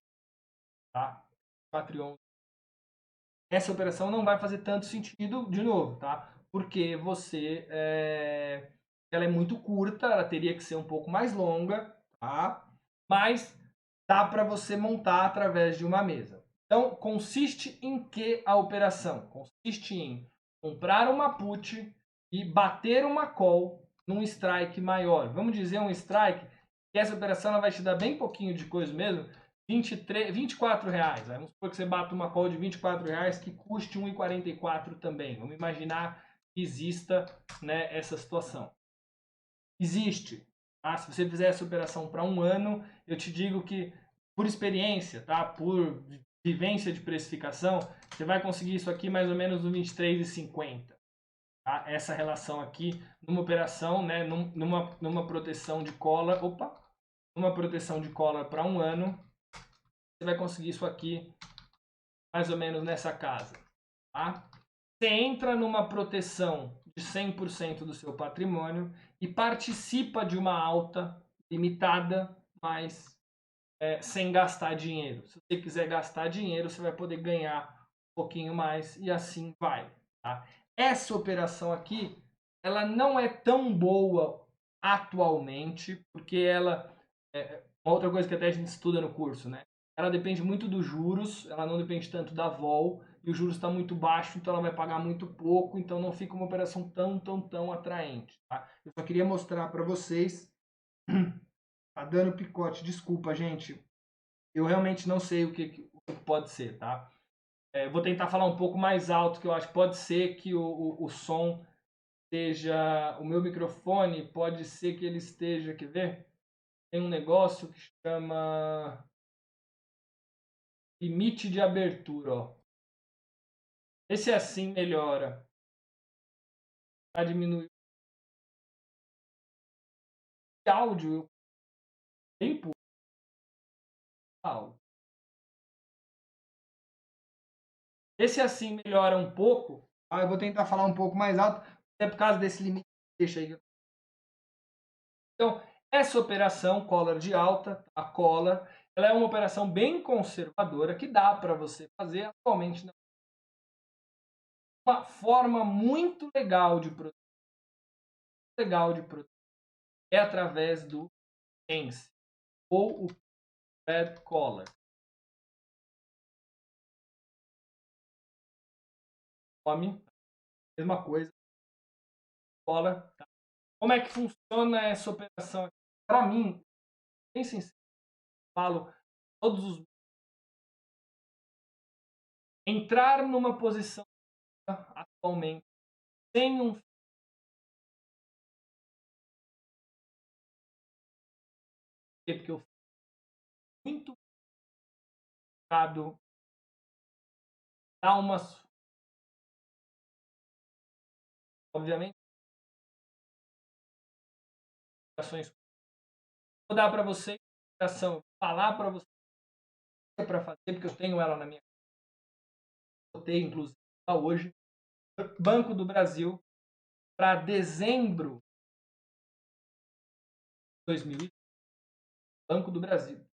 tá? 24,11. Essa operação não vai fazer tanto sentido de novo, tá? Porque ela é muito curta, ela teria que ser um pouco mais longa, tá? Mas dá para você montar através de uma mesa. Então, consiste em que a operação? Consiste em comprar uma put e bater uma call num strike maior. Vamos dizer um strike que essa operação ela vai te dar bem pouquinho de coisa mesmo, 24 reais. Vamos supor que você bata uma call de 24 reais que custe 1,44 também. Vamos imaginar que exista, né, essa situação. Existe. Tá? Se você fizer essa operação para um ano, eu te digo que, por experiência, tá? Por vivência de precificação, você vai conseguir isso aqui mais ou menos no 23,50. Tá? Essa relação aqui, numa operação, né, numa proteção de cola, numa proteção de cola para um ano, você vai conseguir isso aqui mais ou menos nessa casa. Tá? Você entra numa proteção de 100% do seu patrimônio e participa de uma alta limitada, mas sem gastar dinheiro. Se você quiser gastar dinheiro, você vai poder ganhar um pouquinho mais e assim vai. Tá? Essa operação aqui, ela não é tão boa atualmente, porque ela... uma outra coisa que até a gente estuda no curso, né? Ela depende muito dos juros, ela não depende tanto da vol, e o juros está muito baixo, então ela vai pagar muito pouco, então não fica uma operação tão atraente. Tá? Eu só queria mostrar para vocês. Tá dando picote, desculpa, gente. Eu realmente não sei o que pode ser, tá? Vou tentar falar um pouco mais alto, que eu acho que pode ser que o som esteja... O meu microfone pode ser que ele esteja... Quer ver? Tem um negócio que chama limite de abertura, ó. Esse assim melhora. Para diminuir o áudio, tempo áudio. Esse assim melhora um pouco. Eu vou tentar falar um pouco mais alto, até por causa desse limite. Deixa aí. Então, essa operação collar de alta, a collar, ela é uma operação bem conservadora que dá para você fazer atualmente. Uma forma muito legal de proteger, é através do ENSE ou o Red Collar. Nome, mesma coisa. Collar. Tá? Como é que funciona essa operação? Para mim, bem sincero, falo todos os... Entrar numa posição atualmente sem um... Porque eu muito focado, dá umas... Obviamente, ações. Vou dar para você ação, falar para você para fazer, porque eu tenho ela na minha... Botei, inclusive, hoje. Banco do Brasil, para dezembro de 2020, Banco do Brasil,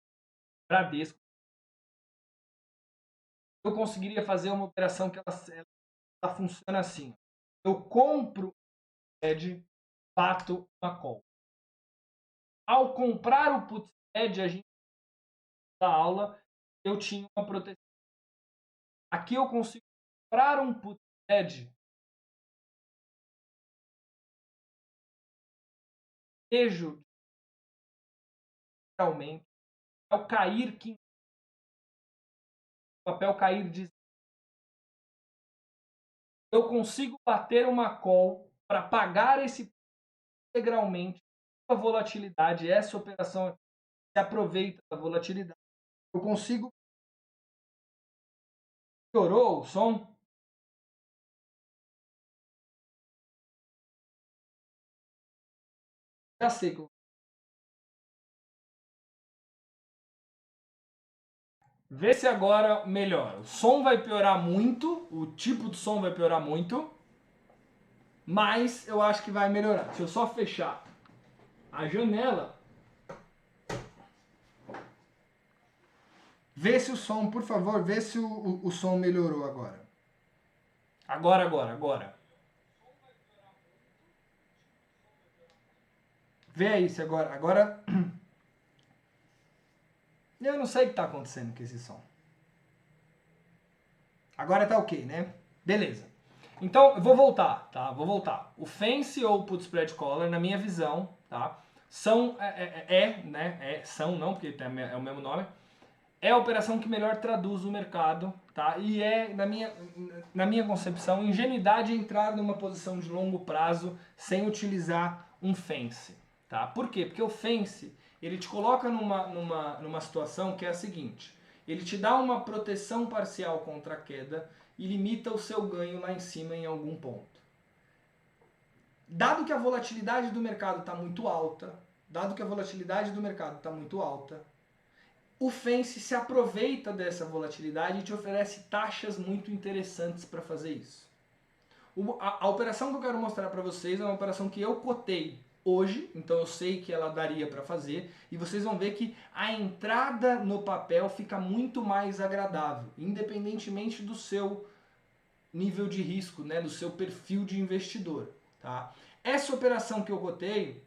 Bradesco, eu conseguiria fazer uma operação que ela funciona assim. Eu compro put bato uma call. Ao comprar o put spread, a gente da aula, eu tinha uma proteção. Aqui eu consigo comprar um put spread vejo realmente ao cair que o papel cair de... eu consigo bater uma call para pagar esse integralmente a volatilidade. Essa operação se aproveita da volatilidade. Eu consigo... Piorou o som? Já sei que eu... Vê se agora melhora. O som vai piorar muito, o tipo de som vai piorar muito, mas eu acho que vai melhorar. Deixa eu só fechar a janela. Vê se o som, por favor, vê se o som melhorou agora. Agora. Vê aí se agora... Agora... Eu não sei o que está acontecendo com esse som. Agora tá ok, né? Beleza. Então, eu vou voltar, tá? Vou voltar. O Fence ou Put Spread Collar, na minha visão, tá? São, né? São, não, porque é o mesmo nome. é a operação que melhor traduz o mercado, tá? E é, na minha concepção, ingenuidade entrar numa posição de longo prazo sem utilizar um fence, tá? Por quê? Porque o fence, ele te coloca numa situação que é a seguinte, ele te dá uma proteção parcial contra a queda e limita o seu ganho lá em cima em algum ponto. Dado que a volatilidade do mercado está muito alta, o fence se aproveita dessa volatilidade e te oferece taxas muito interessantes para fazer isso. A operação que eu quero mostrar para vocês é uma operação que eu cotei hoje, então eu sei que ela daria para fazer, e vocês vão ver que a entrada no papel fica muito mais agradável, independentemente do seu nível de risco, né, do seu perfil de investidor. Tá? Essa operação que eu cotei,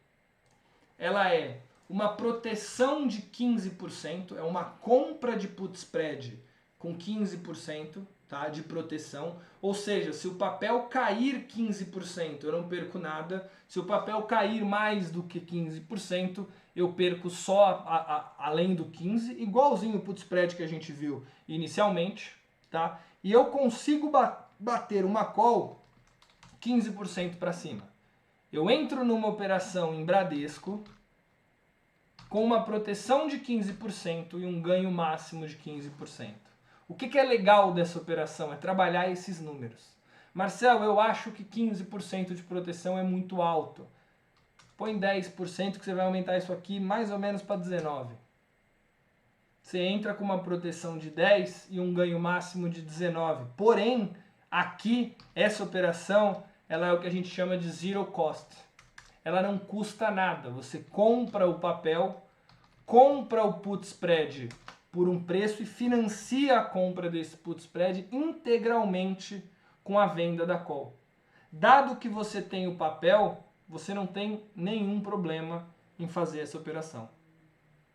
ela é uma proteção de 15%, é uma compra de put spread com 15%, tá, de proteção, ou seja, se o papel cair 15%, eu não perco nada, se o papel cair mais do que 15%, eu perco só além do 15%, igualzinho o put spread que a gente viu inicialmente, tá? E eu consigo bater uma call 15% para cima. Eu entro numa operação em Bradesco com uma proteção de 15% e um ganho máximo de 15%. O que é legal dessa operação? É trabalhar esses números. Marcel, eu acho que 15% de proteção é muito alto. Põe 10% que você vai aumentar isso aqui mais ou menos para 19%. Você entra com uma proteção de 10% e um ganho máximo de 19%. Porém, aqui, essa operação, ela é o que a gente chama de zero cost. Ela não custa nada. Você compra o papel, compra o put spread por um preço e financia a compra desse put spread integralmente com a venda da call. Dado que você tem o papel, você não tem nenhum problema em fazer essa operação.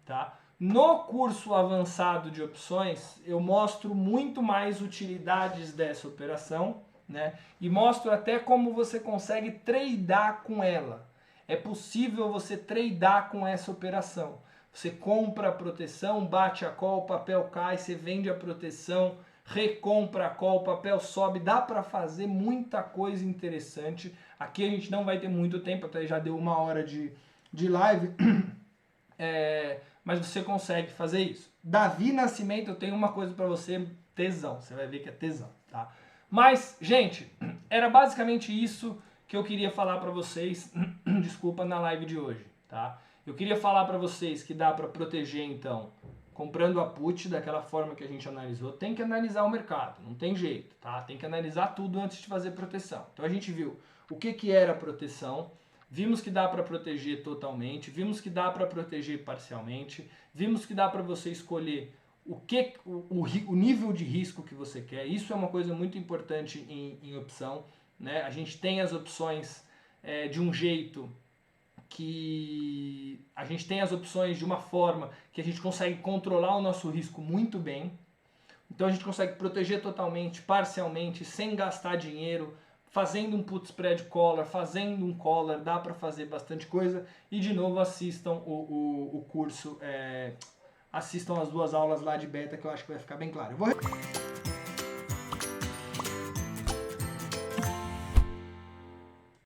Tá? No curso avançado de opções, eu mostro muito mais utilidades dessa operação, né? E mostro até como você consegue tradear com ela. É possível você tradear com essa operação. Você compra a proteção, bate a call, o papel cai, você vende a proteção, recompra a call, o papel sobe, dá para fazer muita coisa interessante. Aqui a gente não vai ter muito tempo, até já deu 1 hora de live, mas você consegue fazer isso. Davi Nascimento, eu tenho uma coisa para você, tesão, você vai ver que é tesão, tá? Mas, gente, era basicamente isso que eu queria falar para vocês, desculpa, na live de hoje, tá? Eu queria falar para vocês que dá para proteger, então, comprando a put daquela forma que a gente analisou. Tem que analisar o mercado, não tem jeito, tá? Tem que analisar tudo antes de fazer proteção. Então a gente viu o que era proteção, vimos que dá para proteger totalmente, vimos que dá para proteger parcialmente, vimos que dá para você escolher o nível de risco que você quer. Isso é uma coisa muito importante em opção, né? A gente tem as opções de um jeito que a gente tem as opções de uma forma que a gente consegue controlar o nosso risco muito bem. Então a gente consegue proteger totalmente, parcialmente, sem gastar dinheiro, fazendo um put spread collar, fazendo um collar, dá para fazer bastante coisa. E de novo assistam o curso, assistam as 2 aulas lá de beta que eu acho que vai ficar bem claro.